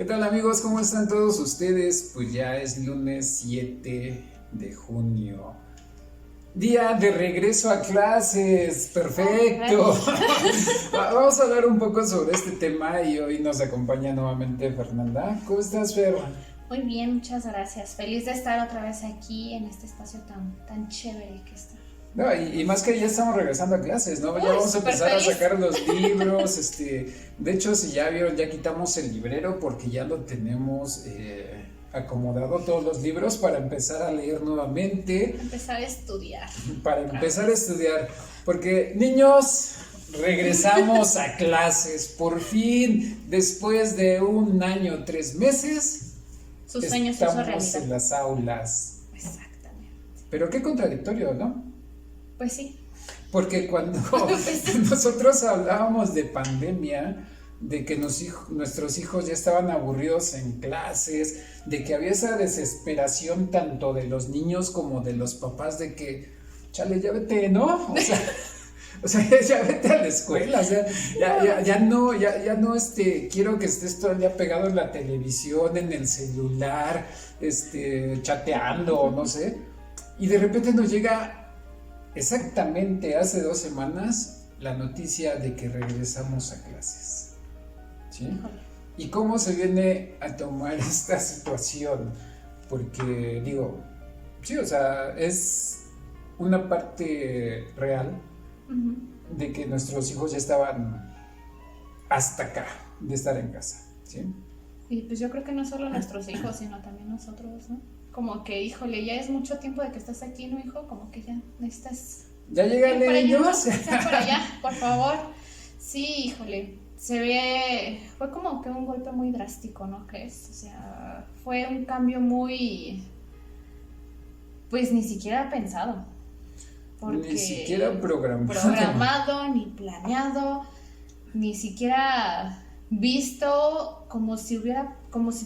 tal amigos? ¿Cómo están todos ustedes? Pues ya es lunes 7 de junio. Día de regreso a clases, perfecto. Vamos a hablar un poco sobre este tema y hoy nos acompaña nuevamente Fernanda. ¿Cómo estás, Fer? Muy bien, muchas gracias. Feliz de estar otra vez aquí en este espacio tan chévere que está. No, y más que ya estamos regresando a clases, ¿no? Ya vamos a empezar a sacar los libros, de hecho, si ya vieron, ya quitamos el librero porque ya lo tenemos acomodado todos los libros para empezar a leer nuevamente. Empezar a estudiar. Para empezar a estudiar, porque niños, regresamos a clases, por fin, después de 1 año, 3 meses, sus sueños se hizo realidad. Estamos en las aulas. Exactamente. Pero qué contradictorio, ¿no? Pues sí. Porque cuando nosotros hablábamos de pandemia, de que nuestros hijos ya estaban aburridos en clases, de que había esa desesperación tanto de los niños como de los papás de que, chale, ya vete, ¿no? O sea, ya vete a la escuela, o sea, ya no, quiero que estés todo el día pegado en la televisión, en el celular, chateando, no sé. Y de repente nos llega exactamente hace 2 semanas la noticia de que regresamos a clases, ¿sí? ¿Y cómo se viene a tomar esta situación? Porque digo, sí, o sea, es una parte real de que nuestros hijos ya estaban hasta acá de estar en casa, ¿sí? Y pues yo creo que no solo nuestros hijos, sino también nosotros, ¿no? Como que, híjole, ya es mucho tiempo de que estás aquí, ¿no, hijo? Como que ya necesitas... Ya llegale, niños. Está por allá, por favor. Sí, híjole, fue como que un golpe muy drástico, ¿no crees? O sea, fue un cambio muy, pues ni siquiera pensado. Ni siquiera programado. Ni planeado, ni siquiera visto como si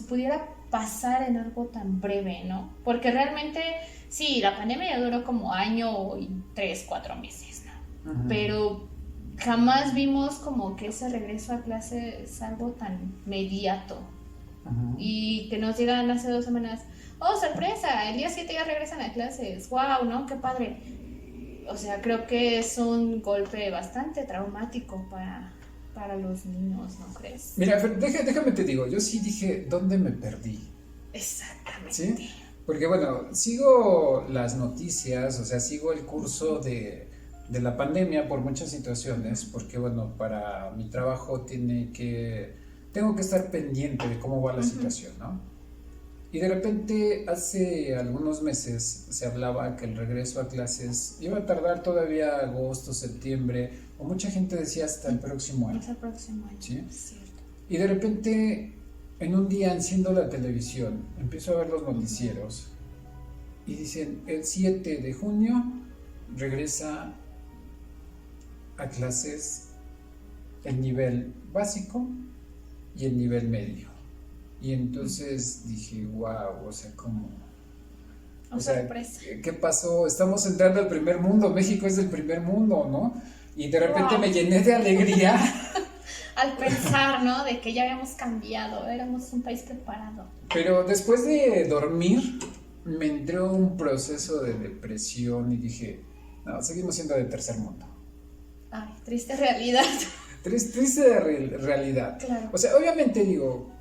pudiera pasar en algo tan breve, ¿no? Porque realmente, sí, la pandemia ya duró como año y 3-4 meses, ¿no? Uh-huh. Pero jamás vimos como que ese regreso a clase es algo tan inmediato. Uh-huh. Y que nos llegan hace 2 semanas, ¡oh, sorpresa! El día 7 ya regresan a clases, ¡wow! ¿No? ¡Qué padre! O sea, creo que es un golpe bastante traumático para los niños, ¿no crees? Mira, déjame te digo, yo sí dije, ¿dónde me perdí? Exactamente. ¿Sí? Porque bueno, sigo las noticias, o sea, sigo el curso de la pandemia por muchas situaciones, porque bueno, para mi trabajo tengo que estar pendiente de cómo va la situación, ¿no? Y de repente, hace algunos meses, se hablaba que el regreso a clases iba a tardar todavía agosto, septiembre, o mucha gente decía hasta el próximo año. Hasta el próximo año, ¿sí? Es cierto. Y de repente, en un día enciendo la televisión, empiezo a ver los noticieros, y dicen, el 7 de junio regresa a clases el nivel básico y el nivel medio. Y entonces dije, wow, o sea, ¿cómo? O sea, ¿qué pasó? Estamos entrando al primer mundo, México es el primer mundo, ¿no? Y de repente me llené de alegría. Al pensar, ¿no? De que ya habíamos cambiado, éramos un país preparado. Pero después de dormir, me entró un proceso de depresión y dije, no, seguimos siendo de tercer mundo. Ay, triste realidad. Triste realidad. Claro. O sea, obviamente digo,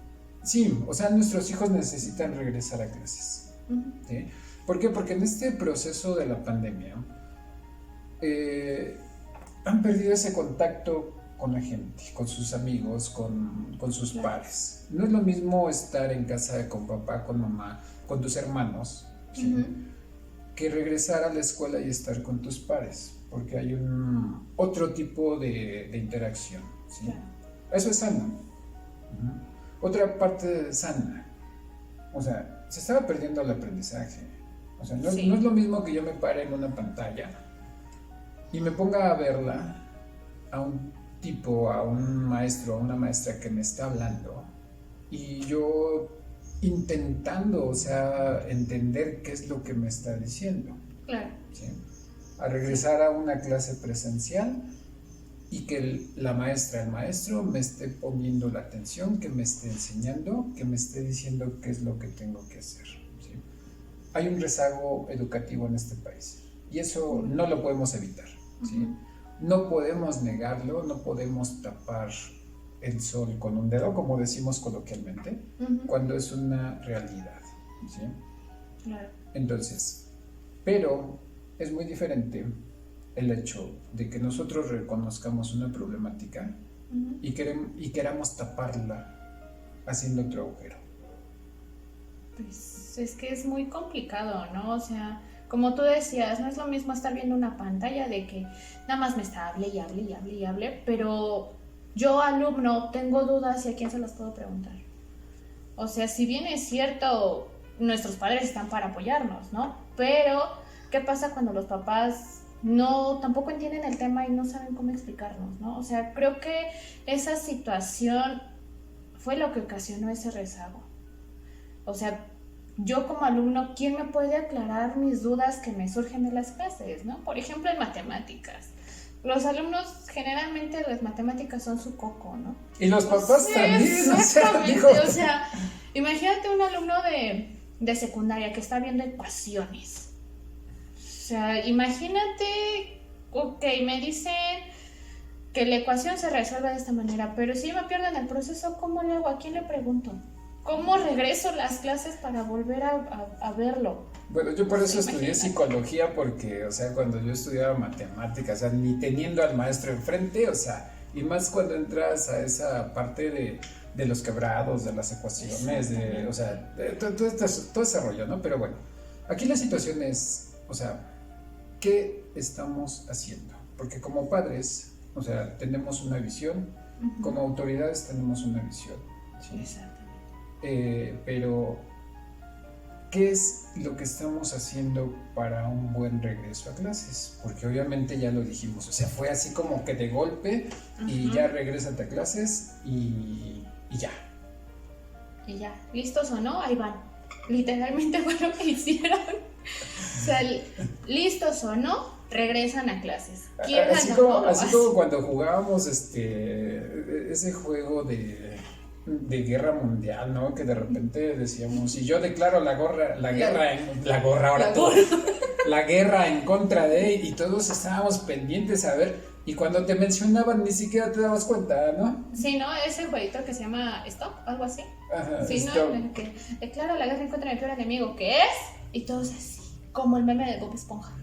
sí, o sea, nuestros hijos necesitan regresar a clases. Uh-huh. ¿Sí? ¿Por qué? Porque en este proceso de la pandemia han perdido ese contacto con la gente, con sus amigos, con sus pares. No es lo mismo estar en casa con papá, con mamá, con tus hermanos, ¿sí? Uh-huh. que regresar a la escuela y estar con tus pares, porque hay otro tipo de interacción, ¿sí? Claro. Eso es sano. Uh-huh. Otra parte sana, o sea, se estaba perdiendo el aprendizaje. O sea, no es lo mismo que yo me pare en una pantalla y me ponga a verla a un tipo, a un maestro, a una maestra que me está hablando y yo intentando, o sea, entender qué es lo que me está diciendo. Claro. ¿Sí? A regresar a una clase presencial y que la maestra, el maestro me esté poniendo la atención, que me esté enseñando, que me esté diciendo qué es lo que tengo que hacer, ¿sí? Hay un rezago educativo en este país y eso no lo podemos evitar, ¿sí? No podemos negarlo, no podemos tapar el sol con un dedo, como decimos coloquialmente, cuando es una realidad, ¿sí? Claro. Entonces, pero es muy diferente el hecho de que nosotros reconozcamos una problemática y queramos taparla haciendo otro agujero. Pues es que es muy complicado, ¿no? O sea, como tú decías, no es lo mismo estar viendo una pantalla de que nada más me está hable y hable y hable y hable, pero yo, alumno, tengo dudas y a quién se las puedo preguntar. O sea, si bien es cierto, nuestros padres están para apoyarnos, ¿no? Pero, ¿qué pasa cuando los papás tampoco entienden el tema y no saben cómo explicarnos, ¿no? O sea, creo que esa situación fue lo que ocasionó ese rezago. O sea, yo como alumno, ¿quién me puede aclarar mis dudas que me surgen de las clases, ¿no? Por ejemplo, en matemáticas. Los alumnos, generalmente las matemáticas son su coco, ¿no? Y los papás también, exactamente, o sea, imagínate un alumno de secundaria que está viendo ecuaciones. O sea, imagínate, ok, me dicen que la ecuación se resuelve de esta manera, pero si yo me pierdo en el proceso, ¿cómo le hago? ¿A quién le pregunto? ¿Cómo regreso las clases para volver a verlo? Bueno, yo por eso estudié psicología, porque, o sea, cuando yo estudiaba matemáticas, o sea, ni teniendo al maestro enfrente, o sea, y más cuando entras a esa parte de los quebrados, de las ecuaciones, o sea, todo ese rollo, ¿no? Pero bueno, aquí la situación es, o sea, ¿qué estamos haciendo? Porque como padres, o sea, tenemos una visión, como autoridades tenemos una visión, ¿sí? Exactamente. Pero ¿qué es lo que estamos haciendo para un buen regreso a clases? Porque obviamente ya lo dijimos, o sea, fue así como que de golpe y ya regrésate a clases y ya. Y ya, listos o no, ahí van. Literalmente fue lo que hicieron. O sea, listos o no, regresan a clases. Así como cuando jugábamos ese juego de guerra mundial, ¿no? Que de repente decíamos, y yo declaro la guerra en contra de, y todos estábamos pendientes a ver, y cuando te mencionaban ni siquiera te dabas cuenta, ¿no? Sí, ¿no? Ese jueguito que se llama Stop, algo así. Ajá, sí, Stop. ¿no? Que declaro la guerra en contra de mi peor enemigo, ¿qué es? Y todos así, como el meme de Bob Esponja.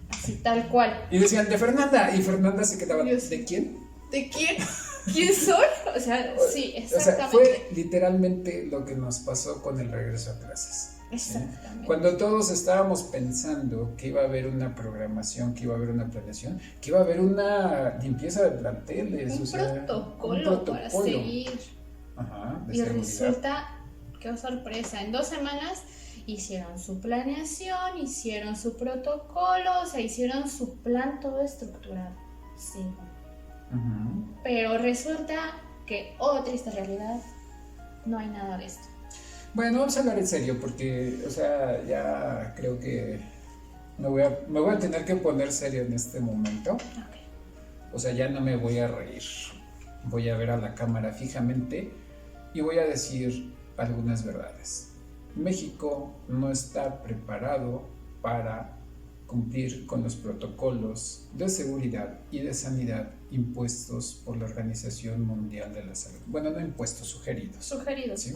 Así, tal cual. Y decían, de Fernanda, y Fernanda se quedaba, Dios. ¿de quién? ¿De quién? ¿Quién son? O sea, sí, exactamente. O sea, fue literalmente lo que nos pasó con el regreso a clases. Exactamente. Cuando todos estábamos pensando que iba a haber una programación, que iba a haber una planeación, que iba a haber una limpieza de planteles, un protocolo para seguir. Ajá, de y seguridad. resulta, qué sorpresa, en 2 semanas hicieron su planeación, hicieron su protocolo, o sea, hicieron su plan todo estructurado. Sí. Pero resulta que, triste realidad, no hay nada de esto. Bueno, vamos a hablar en serio porque, o sea, ya creo que me voy a tener que poner serio en este momento. Okay. O sea, ya no me voy a reír. Voy a ver a la cámara fijamente y voy a decir algunas verdades. México no está preparado para cumplir con los protocolos de seguridad y de sanidad impuestos por la Organización Mundial de la Salud. Bueno, no impuestos, sugeridos. Sugeridos. ¿Sí?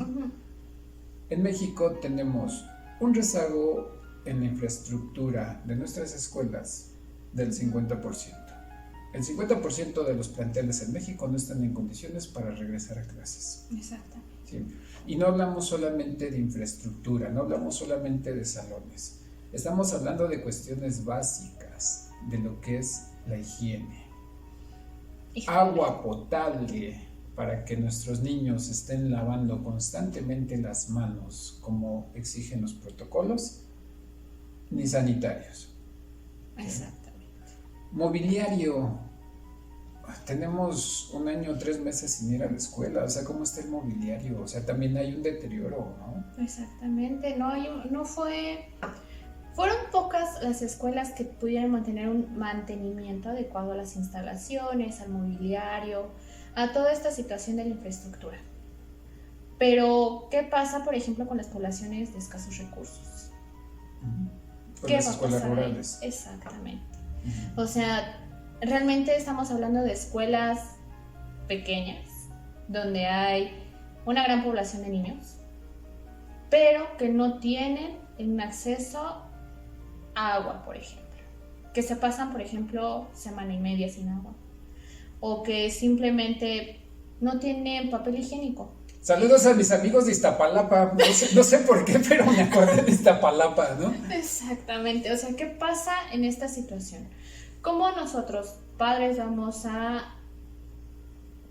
En México tenemos un rezago en la infraestructura de nuestras escuelas del 50%. El 50% de los planteles en México no están en condiciones para regresar a clases. Exactamente. ¿Sí? Y no hablamos solamente de infraestructura, no hablamos solamente de salones. Estamos hablando de cuestiones básicas de lo que es la higiene. Agua potable para que nuestros niños estén lavando constantemente las manos como exigen los protocolos, ni sanitarios. Exactamente. Mobiliario. Tenemos 1 año, 3 meses sin ir a la escuela, o sea, ¿cómo está el mobiliario? O sea, también hay un deterioro, ¿no? Exactamente, no fue fueron pocas las escuelas que pudieron mantener un mantenimiento adecuado a las instalaciones, al mobiliario, a toda esta situación de la infraestructura. Pero, ¿qué pasa, por ejemplo, con las poblaciones de escasos recursos? Con ¿Qué las va a escuelas pasar ahí? rurales. Exactamente. O sea, realmente estamos hablando de escuelas pequeñas, donde hay una gran población de niños, pero que no tienen un acceso a agua, por ejemplo. Que se pasan, por ejemplo, semana y media sin agua. O que simplemente no tienen papel higiénico. Saludos a mis amigos de Iztapalapa. No sé por qué, pero me acordé de Iztapalapa, ¿no? Exactamente. O sea, ¿qué pasa en esta situación? ¿Cómo nosotros, padres, vamos a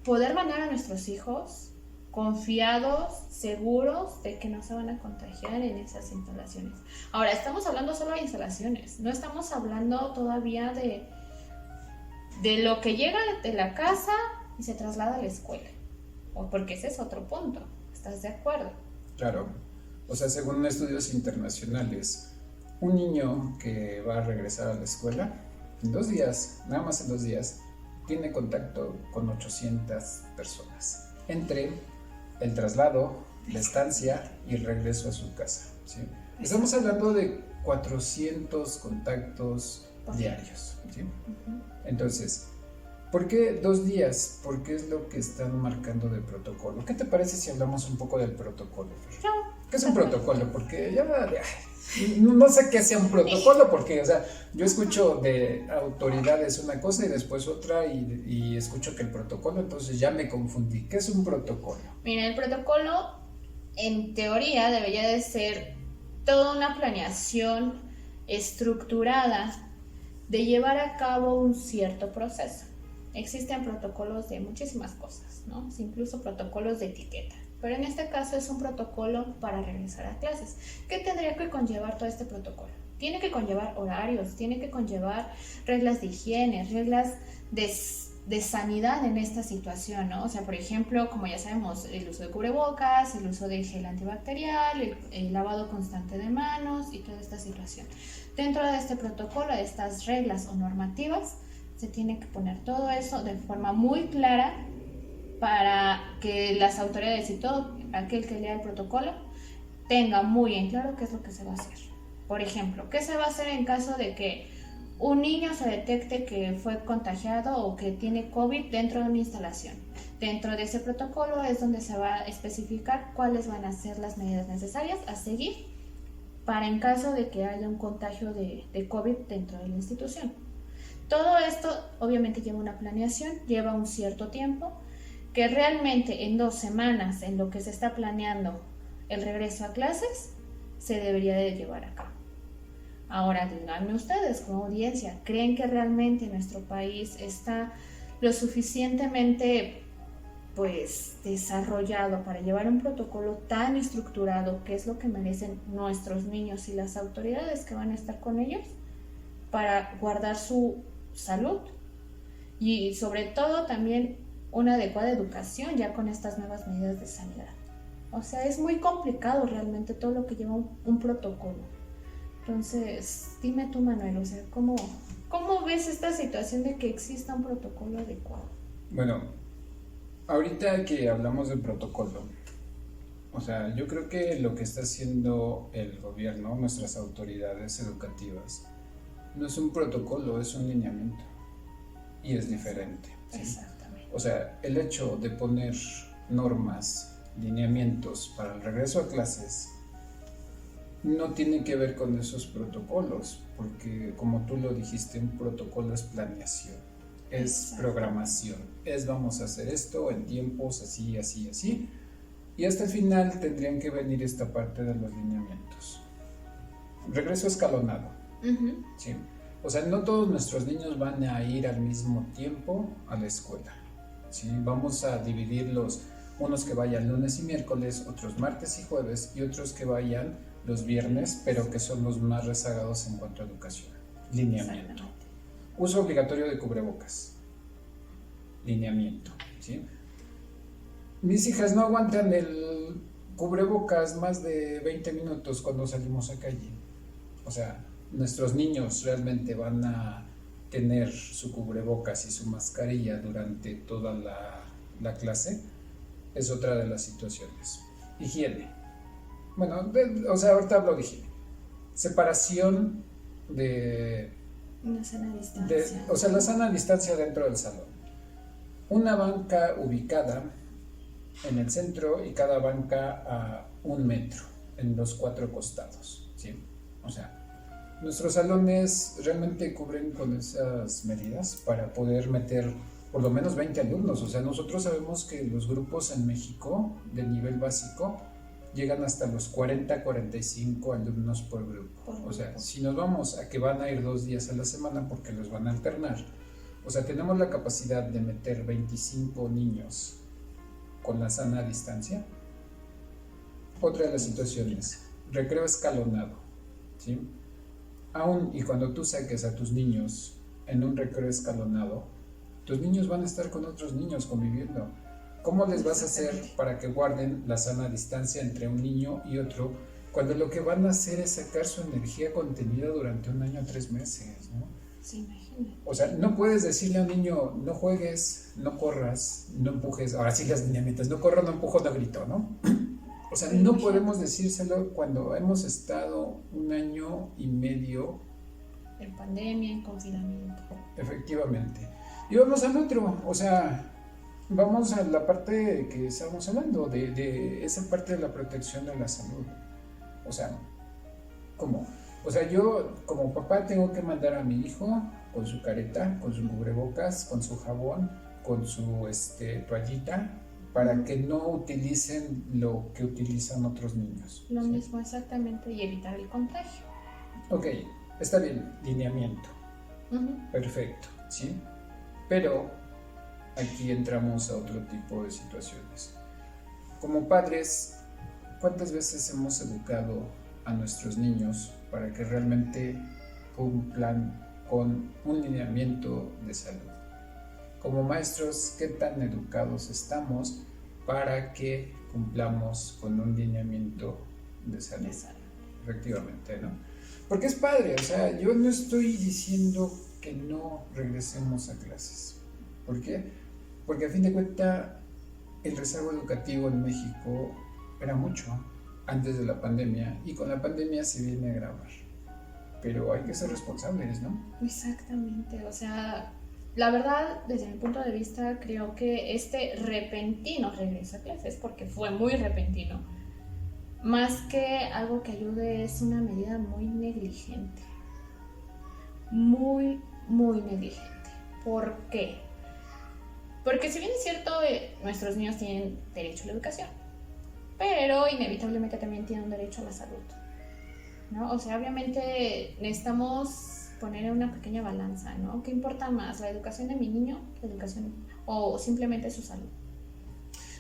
poder mandar a nuestros hijos confiados, seguros de que no se van a contagiar en esas instalaciones? Ahora, estamos hablando solo de instalaciones, no estamos hablando todavía de lo que llega de la casa y se traslada a la escuela, porque ese es otro punto, ¿estás de acuerdo? Claro, o sea, según estudios internacionales, un niño que va a regresar a la escuela, en 2 días, nada más en 2 días, tiene contacto con 800 personas, entre el traslado, la estancia y el regreso a su casa, ¿sí? Estamos hablando de 400 contactos diarios, ¿sí? Entonces, ¿por qué 2 días? Porque es lo que están marcando de protocolo. ¿Qué te parece si hablamos un poco del protocolo, Fer? ¿Qué es un protocolo? Porque ya no sé qué sea un protocolo, porque, o sea, yo escucho de autoridades una cosa y después otra y escucho que el protocolo, entonces ya me confundí. ¿Qué es un protocolo? Mira, el protocolo en teoría debería de ser toda una planeación estructurada de llevar a cabo un cierto proceso. Existen protocolos de muchísimas cosas, ¿no? Incluso protocolos de etiqueta. Pero en este caso es un protocolo para regresar a clases. ¿Qué tendría que conllevar todo este protocolo? Tiene que conllevar horarios, tiene que conllevar reglas de higiene, reglas de sanidad en esta situación, ¿no? O sea, por ejemplo, como ya sabemos, el uso de cubrebocas, el uso del gel antibacterial, el lavado constante de manos y toda esta situación. Dentro de este protocolo, de estas reglas o normativas, se tiene que poner todo eso de forma muy clara para que las autoridades y todo aquel que lea el protocolo tenga muy en claro qué es lo que se va a hacer. Por ejemplo, ¿qué se va a hacer en caso de que un niño se detecte que fue contagiado o que tiene COVID dentro de una instalación? Dentro de ese protocolo es donde se va a especificar cuáles van a ser las medidas necesarias a seguir para en caso de que haya un contagio de COVID dentro de la institución. Todo esto obviamente lleva una planeación, lleva un cierto tiempo, que realmente en 2 semanas, en lo que se está planeando el regreso a clases, se debería de llevar a cabo. Ahora, díganme ustedes como audiencia, ¿creen que realmente nuestro país está lo suficientemente desarrollado para llevar un protocolo tan estructurado, que es lo que merecen nuestros niños y las autoridades que van a estar con ellos, para guardar su salud? Y sobre todo también una adecuada educación ya con estas nuevas medidas de sanidad. O sea, es muy complicado realmente todo lo que lleva un protocolo. Entonces, dime tú, Manuel, o sea, ¿cómo ves esta situación de que exista un protocolo adecuado? Bueno, ahorita que hablamos de protocolo, o sea, yo creo que lo que está haciendo el gobierno, nuestras autoridades educativas, no es un protocolo, es un lineamiento. Y es diferente, ¿sí? Exactamente. O sea, el hecho de poner normas, lineamientos para el regreso a clases no tiene que ver con esos protocolos, porque como tú lo dijiste, un protocolo es planeación, es programación, es vamos a hacer esto en tiempos así, así, así, y hasta el final tendrían que venir esta parte de los lineamientos. Regreso escalonado, ¿sí? O sea, no todos nuestros niños van a ir al mismo tiempo a la escuela, ¿sí? Vamos a dividirlos, unos que vayan lunes y miércoles, otros martes y jueves, y otros que vayan los viernes, pero que son los más rezagados en cuanto a educación. Lineamiento. Uso obligatorio de cubrebocas. Lineamiento, ¿sí? Mis hijas no aguantan el cubrebocas más de 20 minutos cuando salimos a calle. O sea, nuestros niños realmente van a tener su cubrebocas y su mascarilla durante toda la clase, es otra de las situaciones. Higiene. Bueno, o sea, ahorita hablo de higiene. Separación de... Una sana distancia. O sea, la sana distancia dentro del salón. Una banca ubicada en el centro y cada banca a 1 metro en los 4 costados, ¿sí? O sea, nuestros salones realmente cubren con esas medidas para poder meter por lo menos 20 alumnos. O sea, nosotros sabemos que los grupos en México de nivel básico llegan hasta los 40-45 alumnos por grupo. O sea, si nos vamos a que van a ir 2 días a la semana porque los van a alternar, o sea, tenemos la capacidad de meter 25 niños con la sana distancia. Otra de las situaciones, recreo escalonado, ¿sí? Aún y cuando tú saques a tus niños en un recreo escalonado, tus niños van a estar con otros niños conviviendo. ¿Cómo les vas a hacer para que guarden la sana distancia entre un niño y otro cuando lo que van a hacer es sacar su energía contenida durante 1 año, 3 meses, ¿no? Sí, imagínate. O sea, no puedes decirle a un niño, no juegues, no corras, no empujes. Ahora sí las lineamientos, no corro, no empujo, no grito, ¿no? O sea, no podemos decírselo cuando hemos estado 1 año y medio en pandemia, en confinamiento. Efectivamente. Y vamos al otro, o sea, vamos a la parte que estábamos hablando, de esa parte de la protección de la salud. O sea, ¿cómo? O sea, yo como papá tengo que mandar a mi hijo con su careta, con su cubrebocas, con su jabón, con su toallita, para que no utilicen lo que utilizan otros niños. Lo mismo exactamente, y evitar el contagio. Ok, está bien, lineamiento. Perfecto, ¿sí? Pero aquí entramos a otro tipo de situaciones. Como padres, ¿cuántas veces hemos educado a nuestros niños para que realmente cumplan con un lineamiento de salud? Como maestros, ¿qué tan educados estamos para que cumplamos con un lineamiento de salud? Efectivamente, ¿no? Porque es padre, o sea, yo no estoy diciendo que no regresemos a clases. ¿Por qué? Porque a fin de cuentas el rezago educativo en México era mucho antes de la pandemia y con la pandemia se viene a agravar. Pero hay que ser responsables, ¿no? Exactamente, o sea, la verdad, desde mi punto de vista, creo que este repentino regreso a clases, porque fue muy repentino, más que algo que ayude, es una medida muy negligente. Muy, muy negligente. ¿Por qué? Porque si bien es cierto, nuestros niños tienen derecho a la educación, pero inevitablemente también tienen un derecho a la salud, ¿no? O sea, obviamente necesitamos poner en una pequeña balanza, ¿no? ¿Qué importa más, la educación de mi niño, la educación o simplemente su salud?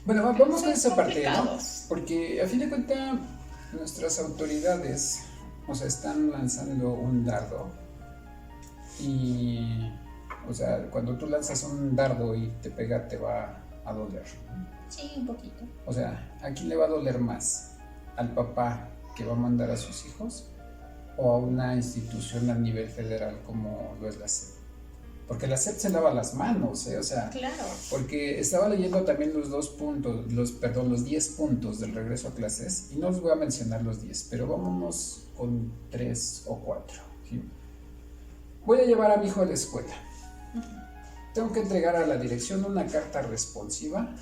Bueno, vamos con esa parte, ¿no? Porque a fin de cuentas nuestras autoridades, o sea, están lanzando un dardo y, o sea, cuando tú lanzas un dardo y te pega, te va a doler, ¿no? Sí, un poquito. O sea, ¿a quién le va a doler más? ¿Al papá que va a mandar a sus hijos o a una institución a nivel federal como lo es la SEP? Porque la SEP se lava las manos, o sea, claro. Porque estaba leyendo también los 10 puntos del regreso a clases y no os voy a mencionar los 10, pero vámonos con 3 o 4, ¿sí? Voy a llevar a mi hijo a la escuela. Tengo que entregar a la dirección una carta responsiva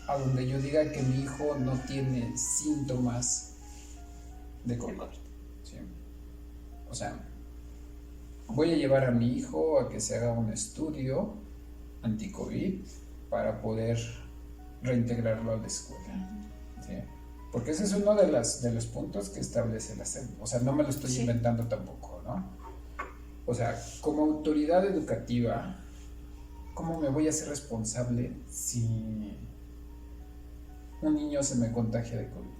a donde yo diga que mi hijo no tiene síntomas de COVID, ¿sí? O sea, voy a llevar a mi hijo a que se haga un estudio anti-COVID para poder reintegrarlo a la escuela, ¿sí? Porque ese es uno de los puntos que establece la SEP. O sea, no me lo estoy inventando tampoco, ¿no? O sea, como autoridad educativa, ¿cómo me voy a hacer responsable si un niño se me contagia de COVID?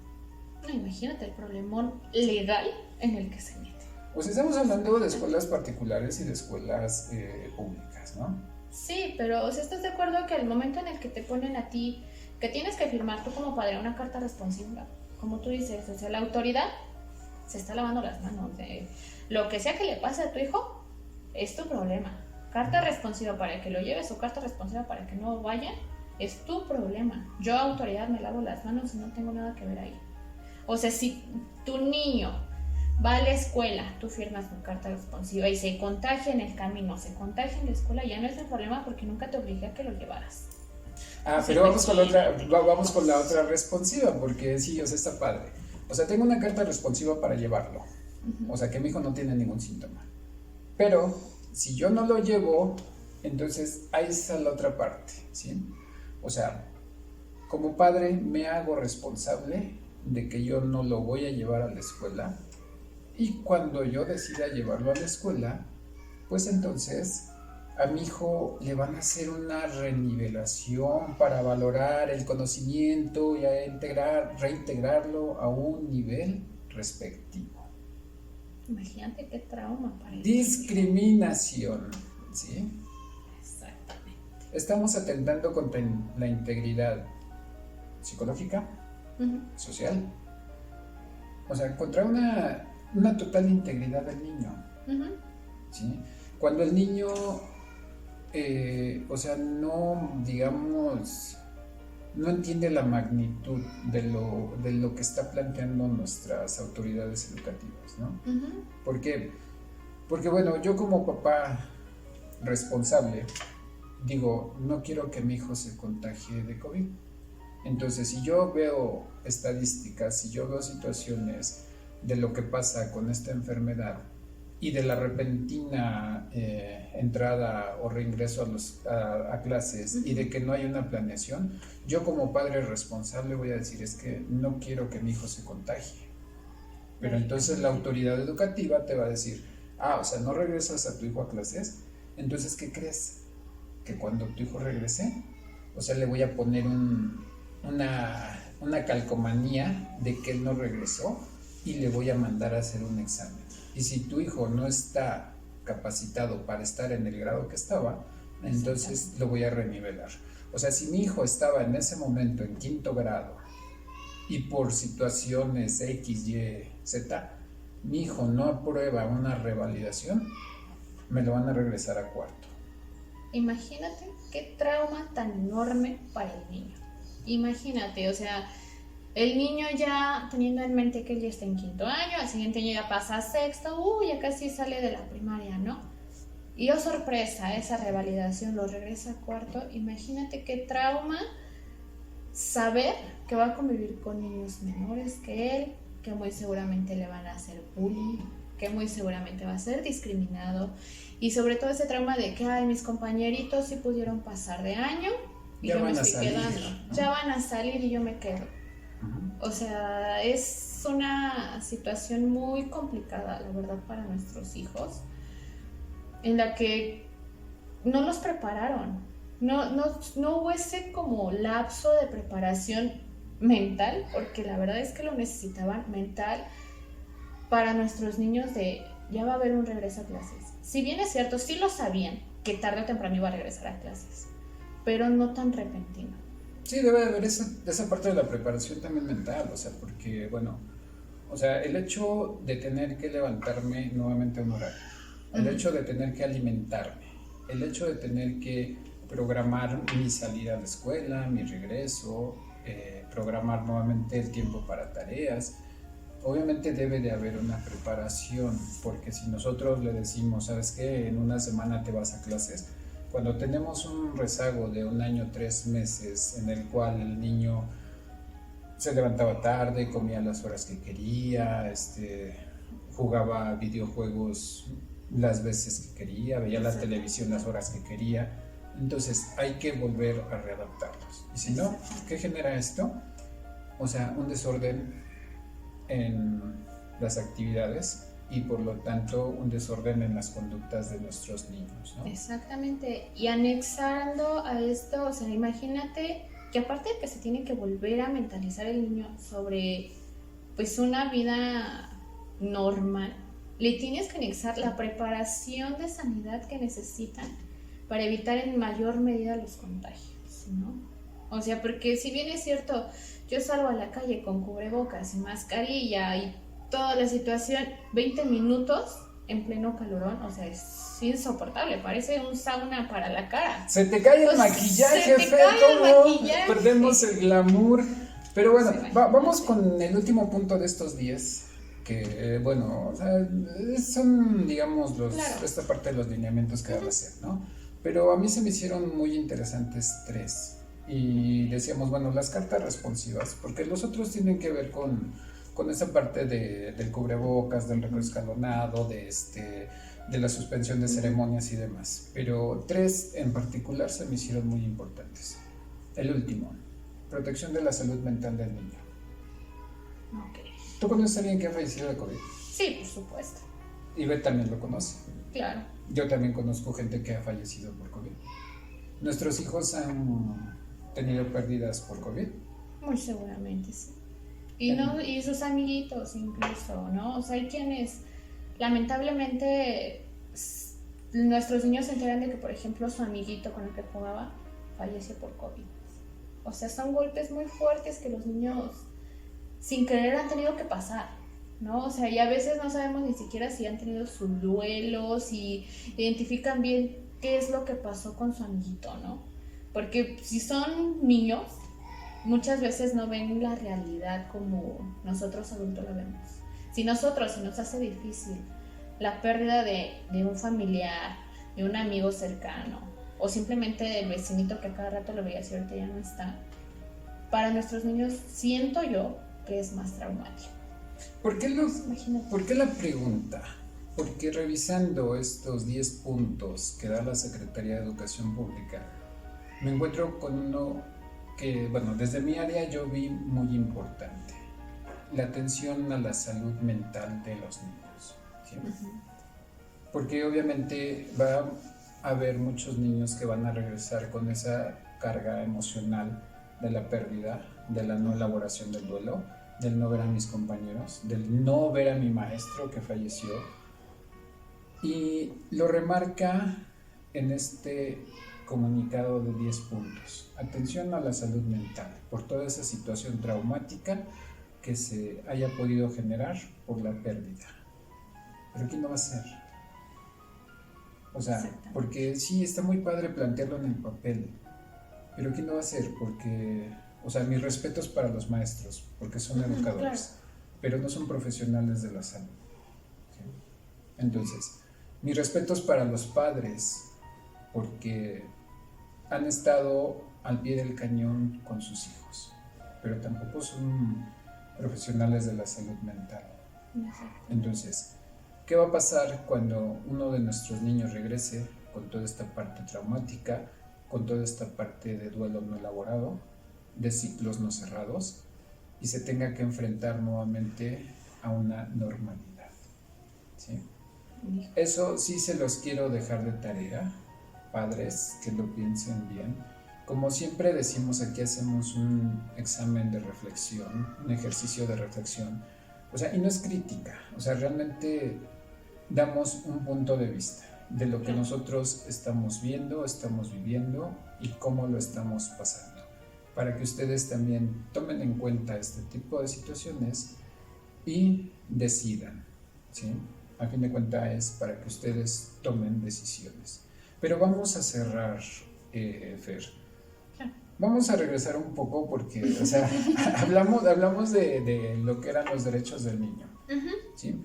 No, imagínate el problemón legal en el que se mete. O sea, estamos hablando de escuelas particulares y de escuelas públicas, ¿no? Sí, pero o sea, ¿estás de acuerdo que al momento en el que te ponen a ti, que tienes que firmar tú como padre una carta responsiva, como tú dices, o sea, la autoridad se está lavando las manos. Lo que sea que le pase a tu hijo, es tu problema. Carta responsiva para que lo lleves o carta responsiva para que no vaya, es tu problema. Yo, autoridad, me lavo las manos y no tengo nada que ver ahí. O sea, si tu niño va a la escuela, tú firmas tu carta responsiva y se contagia en el camino, se contagia en la escuela, ya no es el problema porque nunca te obligué a que lo llevaras. Pero vamos con la otra responsiva, porque sí, o sea, está padre. O sea, tengo una carta responsiva para llevarlo. O sea, que mi hijo no tiene ningún síntoma. Pero si yo no lo llevo, entonces ahí está la otra parte, ¿sí? O sea, como padre me hago responsable de que yo no lo voy a llevar a la escuela, y cuando yo decida llevarlo a la escuela, pues entonces a mi hijo le van a hacer una renivelación para valorar el conocimiento y a reintegrarlo a un nivel respectivo. Imagínate qué trauma para él. Discriminación, ¿sí? Exactamente. Estamos atentando contra la integridad psicológica, social, o sea, contra una total integridad del niño, ¿sí? Cuando el niño, o sea, no, digamos, no entiende la magnitud de lo que está planteando nuestras autoridades educativas, ¿no? ¿Por qué? Porque, bueno, yo como papá responsable, digo, no quiero que mi hijo se contagie de COVID. Entonces, si yo veo estadísticas, si yo veo situaciones de lo que pasa con esta enfermedad y de la repentina entrada o reingreso a clases y de que no hay una planeación, yo como padre responsable voy a decir, es que no quiero que mi hijo se contagie. Pero entonces la autoridad educativa te va a decir, o sea, no regresas a tu hijo a clases, entonces, ¿qué crees? Que cuando tu hijo regrese, o sea, le voy a poner una calcomanía de que él no regresó y le voy a mandar a hacer un examen. Y si tu hijo no está capacitado para estar en el grado que estaba, entonces lo voy a renivelar. O sea, si mi hijo estaba en ese momento en 5º grado y por situaciones X, Y, Z, mi hijo no aprueba una revalidación, me lo van a regresar a 4º. Imagínate qué trauma tan enorme para el niño. Imagínate, o sea, el niño ya teniendo en mente que él ya está en 5º año, al siguiente año ya pasa a 6º, ya casi sale de la primaria, ¿no? Y oh sorpresa, esa revalidación lo regresa a 4º. Imagínate qué trauma saber que va a convivir con niños menores que él, que muy seguramente le van a hacer bullying, que muy seguramente va a ser discriminado, y sobre todo ese trauma de que mis compañeritos sí pudieron pasar de año y ya yo me estoy quedando, ¿no? Ya van a salir y yo me quedo. O sea, es una situación muy complicada, la verdad, para nuestros hijos, en la que no los prepararon, no hubo ese como lapso de preparación mental, porque la verdad es que lo necesitaban mental para nuestros niños de ya va a haber un regreso a clases. Si bien es cierto, sí lo sabían que tarde o temprano iba a regresar a clases, pero no tan repentino. Sí, debe haber esa parte de la preparación también mental, o sea, porque, bueno, o sea, el hecho de tener que levantarme nuevamente a un horario, el hecho de tener que alimentarme, el hecho de tener que programar mi salida a la escuela, mi regreso, programar nuevamente el tiempo para tareas, obviamente debe de haber una preparación, porque si nosotros le decimos, ¿sabes qué? En una semana te vas a clases, cuando tenemos un rezago de 1 año, 3 meses, en el cual el niño se levantaba tarde, comía las horas que quería, jugaba videojuegos las veces que quería, veía la televisión las horas que quería, entonces hay que volver a readaptarlos. Y si no, ¿qué genera esto? O sea, un desorden en las actividades y por lo tanto un desorden en las conductas de nuestros niños, ¿no? Exactamente, y anexando a esto, o sea, imagínate que aparte de que se tiene que volver a mentalizar el niño sobre pues una vida normal, le tienes que anexar la preparación de sanidad que necesitan para evitar en mayor medida los contagios, ¿no? O sea, porque si bien es cierto, yo salgo a la calle con cubrebocas y mascarilla y toda la situación, 20 minutos en pleno calorón, o sea, es insoportable, parece un sauna para la cara. Se te cae el maquillaje, se te cae el maquillaje. Perdemos el glamour. Pero bueno, Sí, vamos con el último punto de estos 10, que bueno, o sea, son, digamos, Claro. esta parte de los lineamientos que debe hacer, ¿no? Pero a mí se me hicieron muy interesantes 3. Y decíamos, bueno, las cartas responsivas, porque los otros tienen que ver con esa parte del cubrebocas, del recorrido escalonado, de la suspensión de ceremonias y demás. Pero 3 en particular se me hicieron muy importantes. El último, protección de la salud mental del niño. Ok. ¿Tú conoces a alguien que ha fallecido de COVID? Sí, por supuesto. Ivette también lo conoce. Claro. Yo también conozco gente que ha fallecido por COVID. ¿Nuestros hijos han tenido pérdidas por COVID? Muy seguramente sí. Y sus amiguitos incluso, ¿no? O sea, hay quienes lamentablemente nuestros niños se enteran de que, por ejemplo, su amiguito con el que jugaba falleció por COVID. O sea, son golpes muy fuertes que los niños sin querer han tenido que pasar, ¿no? O sea, y a veces no sabemos ni siquiera si han tenido su duelo, si identifican bien qué es lo que pasó con su amiguito, ¿no? Porque si son niños, muchas veces no ven la realidad como nosotros adultos la vemos. Si se nos hace difícil la pérdida de un familiar, de un amigo cercano, o simplemente del vecinito que a cada rato lo veías y ahorita ya no está, para nuestros niños siento yo que es más traumático. ¿Por qué la pregunta? Porque revisando estos 10 puntos que da la Secretaría de Educación Pública, me encuentro con uno que, bueno, desde mi área yo vi muy importante: la atención a la salud mental de los niños, ¿sí? Porque obviamente va a haber muchos niños que van a regresar con esa carga emocional de la pérdida, de la no elaboración del duelo, del no ver a mis compañeros, del no ver a mi maestro que falleció, y lo remarca en este comunicado de 10 puntos: atención a la salud mental por toda esa situación traumática que se haya podido generar por la pérdida. ¿Pero quién lo va a hacer? O sea, porque sí, está muy padre plantearlo en el papel, pero ¿quién lo va a hacer? Porque, o sea, mis respetos para los maestros, porque son educadores, claro, pero no son profesionales de la salud, ¿sí? Entonces, mis respetos para los padres, porque han estado al pie del cañón con sus hijos, pero tampoco son profesionales de la salud mental. Entonces, ¿qué va a pasar cuando uno de nuestros niños regrese con toda esta parte traumática, con toda esta parte de duelo no elaborado, de ciclos no cerrados, y se tenga que enfrentar nuevamente a una normalidad? ¿Sí? Eso sí se los quiero dejar de tarea, padres, que lo piensen bien. Como siempre decimos, aquí hacemos un examen de reflexión, un ejercicio de reflexión, o sea, y no es crítica, o sea, realmente damos un punto de vista de lo que nosotros estamos viendo, estamos viviendo y cómo lo estamos pasando, para que ustedes también tomen en cuenta este tipo de situaciones y decidan, ¿sí? A fin de cuentas es para que ustedes tomen decisiones. Pero vamos a cerrar, Fer. Vamos a regresar un poco porque, o sea, hablamos de lo que eran los derechos del niño, ¿sí?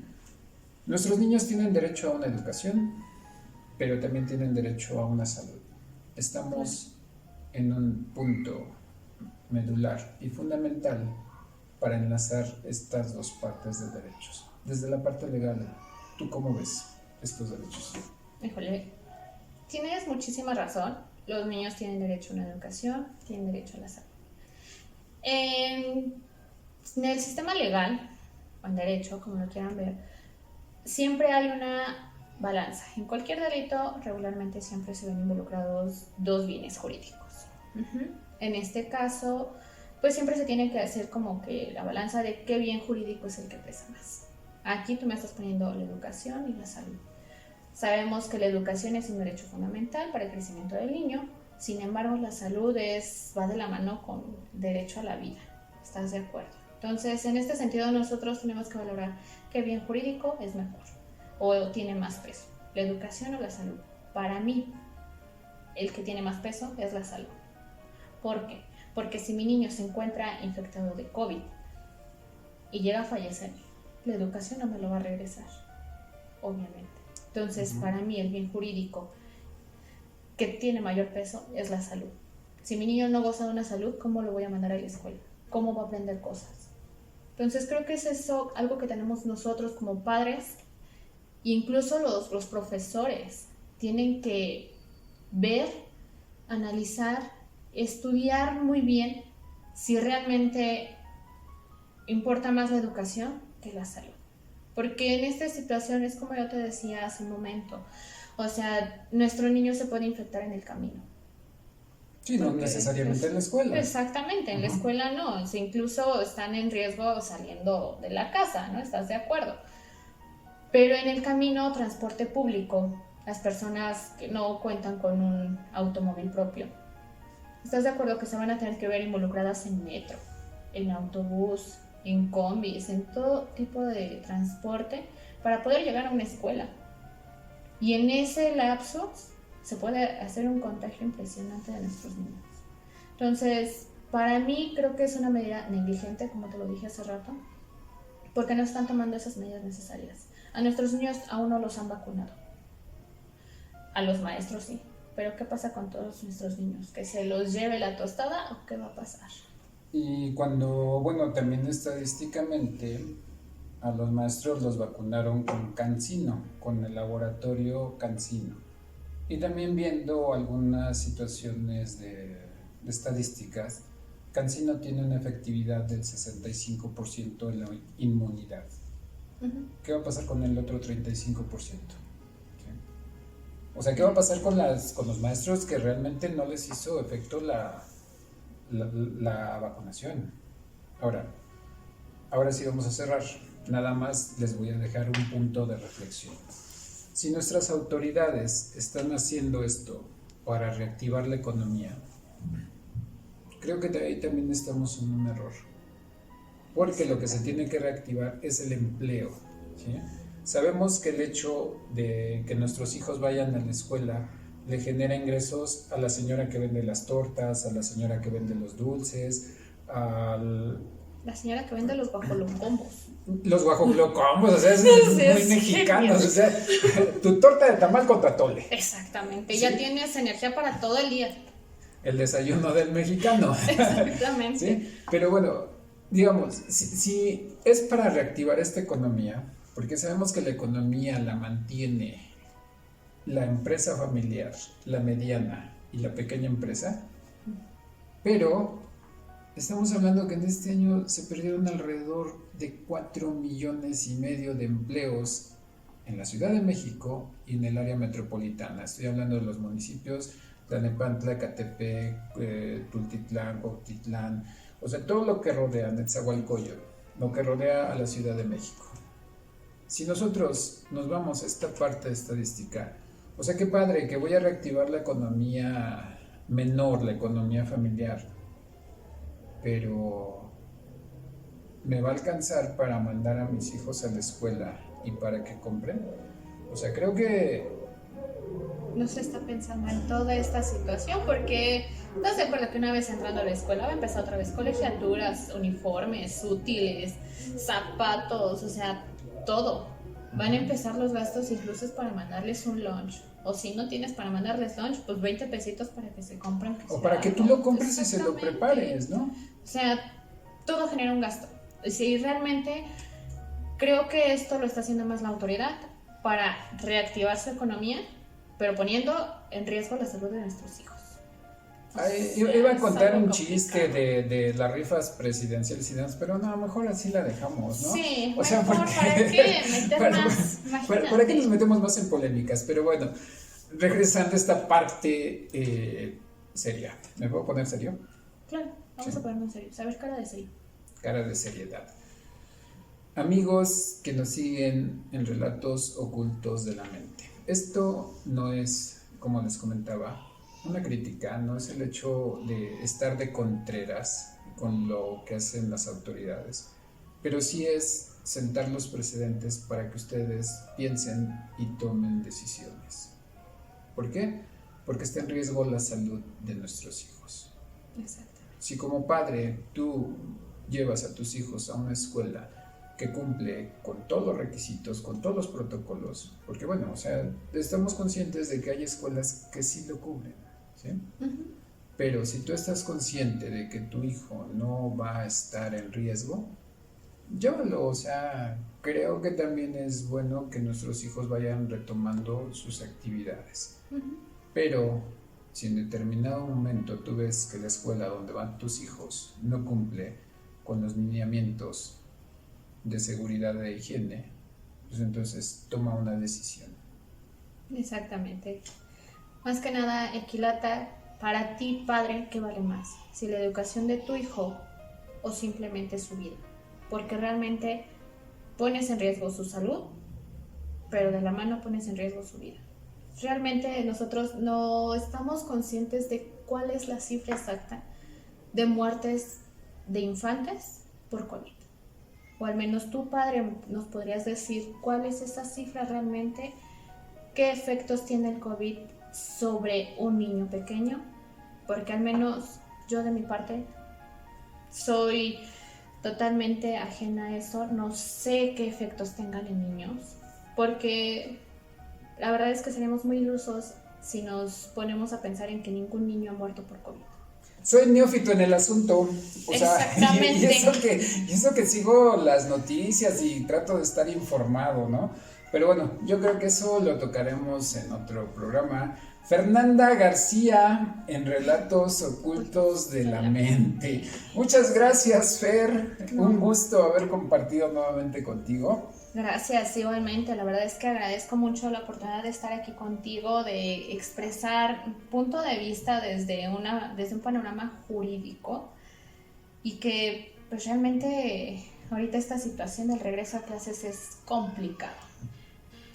Nuestros niños tienen derecho a una educación, pero también tienen derecho a una salud. Estamos en un punto medular y fundamental para enlazar estas dos partes de derechos. Desde la parte legal, ¿tú cómo ves estos derechos? Híjole, tienes muchísima razón. Los niños tienen derecho a una educación, tienen derecho a la salud. En el sistema legal, o en derecho, como lo quieran ver, siempre hay una balanza. En cualquier delito, regularmente siempre se ven involucrados dos bienes jurídicos. En este caso, pues siempre se tiene que hacer como que la balanza de qué bien jurídico es el que pesa más. Aquí tú me estás poniendo la educación y la salud. Sabemos que la educación es un derecho fundamental para el crecimiento del niño, sin embargo la salud va de la mano con derecho a la vida. ¿Estás de acuerdo? Entonces, en este sentido, nosotros tenemos que valorar qué bien jurídico es mejor o tiene más peso, la educación o la salud. Para mí, el que tiene más peso es la salud. ¿Por qué? Porque si mi niño se encuentra infectado de COVID y llega a fallecer, la educación no me lo va a regresar, obviamente. Entonces, para mí, el bien jurídico que tiene mayor peso es la salud. Si mi niño no goza de una salud, ¿cómo lo voy a mandar a la escuela? ¿Cómo va a aprender cosas? Entonces, creo que es eso algo que tenemos nosotros como padres, e incluso los profesores tienen que ver, analizar, estudiar muy bien si realmente importa más la educación que la salud. Porque en esta situación es como yo te decía hace un momento, o sea, nuestro niño se puede infectar en el camino. Sí, no necesariamente en la escuela. Exactamente, en la escuela no, incluso están en riesgo saliendo de la casa, ¿no? ¿Estás de acuerdo? Pero en el camino, transporte público, las personas que no cuentan con un automóvil propio, ¿estás de acuerdo que se van a tener que ver involucradas en metro, en autobús, en combis, en todo tipo de transporte para poder llegar a una escuela? Y en ese lapso se puede hacer un contagio impresionante de nuestros niños. Entonces, para mí creo que es una medida negligente, como te lo dije hace rato, porque no están tomando esas medidas necesarias. A nuestros niños aún no los han vacunado. A los maestros sí. Pero ¿qué pasa con todos nuestros niños? ¿Que se los lleve la tostada o qué va a pasar? Y cuando, bueno, también estadísticamente a los maestros los vacunaron con CanSino, con el laboratorio CanSino. Y también viendo algunas situaciones de estadísticas, CanSino tiene una efectividad del 65% en la inmunidad. ¿Qué va a pasar con el otro 35%? ¿Sí? O sea, ¿qué va a pasar con los maestros que realmente no les hizo efecto la vacunación? Ahora sí vamos a cerrar. Nada más les voy a dejar un punto de reflexión. Si nuestras autoridades están haciendo esto para reactivar la economía, creo que ahí también estamos en un error. Porque lo que se tiene que reactivar es el empleo, ¿sí? Sabemos que el hecho de que nuestros hijos vayan a la escuela le genera ingresos a la señora que vende las tortas, a la señora que vende los dulces, la señora que vende los guajolocombos. Los guajolocombos, o sea, es muy mexicanos, o sea, tu torta de tamal contra atole. Exactamente, ¿Sí? Ya tienes energía para todo el día. El desayuno del mexicano. Exactamente. ¿Sí? Pero bueno, digamos, si es para reactivar esta economía, porque sabemos que la economía la mantiene la empresa familiar, la mediana y la pequeña empresa, pero estamos hablando que en este año se perdieron alrededor de 4,5 millones de empleos en la Ciudad de México y en el área metropolitana. Estoy hablando de los municipios Tlalnepantla, Ecatepec, Tultitlán, Cuautitlán, o sea, todo lo que rodea Netzahualcóyotl, lo que rodea a la Ciudad de México. Si nosotros nos vamos a esta parte estadística, o sea, qué padre que voy a reactivar la economía menor, la economía familiar, pero ¿me va a alcanzar para mandar a mis hijos a la escuela y para que compren? O sea, creo que no se está pensando en toda esta situación porque ¿estás de acuerdo que una vez entrando a la escuela va a empezar otra vez colegiaturas, uniformes, útiles, zapatos, o sea, todo? Van a empezar los gastos incluso para mandarles un lunch. O si no tienes para mandarles lunch, pues 20 pesitos para que se compren. O para que tú lo compres y se lo prepares, ¿no? O sea, todo genera un gasto. Si realmente creo que esto lo está haciendo más la autoridad para reactivar su economía, pero poniendo en riesgo la salud de nuestros hijos. Iba a contar un chiste de las rifas presidenciales y demás, pero no, mejor así la dejamos, ¿no? Sí, o sea, mejor, ¿para qué meter más? ¿Para qué nos metemos más en polémicas? Pero bueno, regresando a esta parte seria. ¿Me puedo poner serio? Claro, vamos a ponernos en serio. Saber cara de serio. Cara de seriedad. Amigos que nos siguen en Relatos Ocultos de la Mente. Esto no es, como les comentaba, una crítica, no es el hecho de estar de contreras con lo que hacen las autoridades, pero sí es sentar los precedentes para que ustedes piensen y tomen decisiones. ¿Por qué? Porque está en riesgo la salud de nuestros hijos. Exacto. Si como padre tú llevas a tus hijos a una escuela que cumple con todos los requisitos, con todos los protocolos, porque bueno, o sea, estamos conscientes de que hay escuelas que sí lo cubren, ¿sí? Uh-huh. Pero si tú estás consciente de que tu hijo no va a estar en riesgo, llévalo. O sea, creo que también es bueno que nuestros hijos vayan retomando sus actividades. Uh-huh. Pero si en determinado momento tú ves que la escuela donde van tus hijos no cumple con los lineamientos de seguridad e higiene, pues entonces toma una decisión. Exactamente. Más que nada, Equilata, para ti, padre, ¿qué vale más? Si la educación de tu hijo o simplemente su vida. Porque realmente pones en riesgo su salud, pero de la mano pones en riesgo su vida. Realmente nosotros no estamos conscientes de cuál es la cifra exacta de muertes de infantes por COVID. O al menos tú, padre, nos podrías decir cuál es esa cifra realmente, qué efectos tiene el COVID sobre un niño pequeño, porque al menos yo de mi parte soy totalmente ajena a eso, no sé qué efectos tengan en niños, porque la verdad es que seremos muy ilusos si nos ponemos a pensar en que ningún niño ha muerto por COVID. Soy neófito en el asunto, o sea, y eso que sigo las noticias y trato de estar informado, ¿no? Pero bueno, yo creo que eso lo tocaremos en otro programa. Fernanda García en Relatos Ocultos de la Mente. Muchas gracias, Fer. Un gusto haber compartido nuevamente contigo. Gracias, igualmente. La verdad es que agradezco mucho la oportunidad de estar aquí contigo, de expresar un punto de vista desde un panorama jurídico y que pues realmente ahorita esta situación del regreso a clases es complicado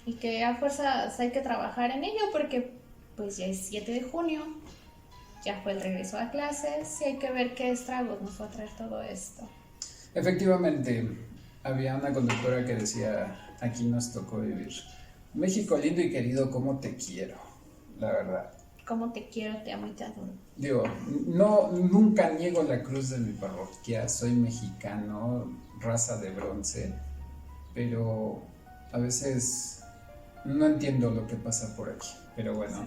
y que a fuerzas hay que trabajar en ello porque pues ya es 7 de junio, ya fue el regreso a clases y hay que ver qué estragos nos va a traer todo esto. Efectivamente, había una conductora que decía, aquí nos tocó vivir. México lindo y querido, ¿cómo te quiero? La verdad. Cómo te quiero, te amo y te adoro. Digo, no, nunca niego la cruz de mi parroquia, soy mexicano, raza de bronce, pero a veces no entiendo lo que pasa por aquí. Pero bueno,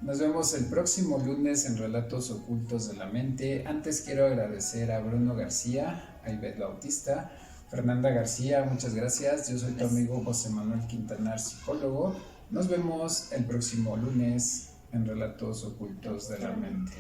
nos vemos el próximo lunes en Relatos Ocultos de la Mente. Antes quiero agradecer a Bruno García, a Ivette Bautista, Fernanda García, muchas gracias. Yo soy tu amigo José Manuel Quintanar, psicólogo. Nos vemos el próximo lunes en Relatos Ocultos de la Mente.